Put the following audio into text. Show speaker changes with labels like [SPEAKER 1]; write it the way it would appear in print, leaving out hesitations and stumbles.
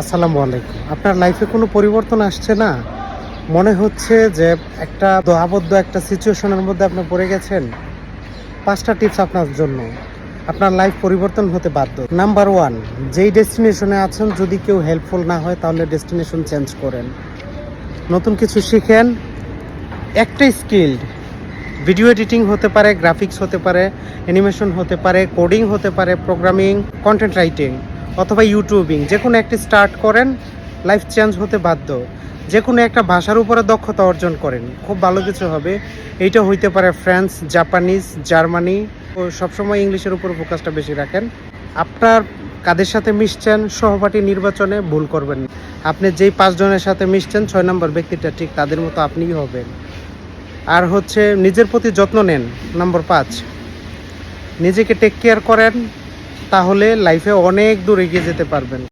[SPEAKER 1] আসসালামু আলাইকুম। আপনার লাইফে কোনো পরিবর্তন আসছে না? মনে হচ্ছে যে একটা আবদ্ধ একটা সিচুয়েশনের মধ্যে আপনি পড়ে গেছেন? ৫ টা টিপস আপনার জন্য। আপনার লাইফ পরিবর্তন হতে বাধ্য। নাম্বার 1, যেই ডেস্টিনেশনে আছেন যদি কেউ হেল্পফুল না হয় তাহলে ডেস্টিনেশন চেঞ্জ করেন। নতুন কিছু শিখেন। একটা স্কিলড ভিডিও এডিটিং হতে পারে, গ্রাফিক্স হতে পারে, অ্যানিমেশন হতে পারে, কোডিং হতে পারে, প্রোগ্রামিং, কন্টেন্ট রাইটিং অথবা ইউটিউবিং। যে কোনো একটি স্টার্ট করেন, লাইফ চেঞ্জ হতে বাধ্য। যে কোনো একটা ভাষার উপরে দক্ষতা অর্জন করেন, খুব ভালো কিছু হবে। এইটা হইতে পারে ফ্রান্স, জাপানিজ, জার্মানি। ও সবসময় ইংলিশের উপর ফোকাসটা বেশি রাখেন। আপনার কাদের সাথে মিশছেন, সহপাঠী নির্বাচনে ভুল করবেন না। আপনি যেই 5 জনের সাথে মিশছেন, 6 নম্বর ব্যক্তিটা ঠিক তাদের মতো আপনিই হবেন। আর হচ্ছে নিজের প্রতি যত্ন নেন। নাম্বার 5, নিজেকে টেক কেয়ার করেন, তাহলে লাইফে অনেক দূর এগিয়ে যেতে পারবেন।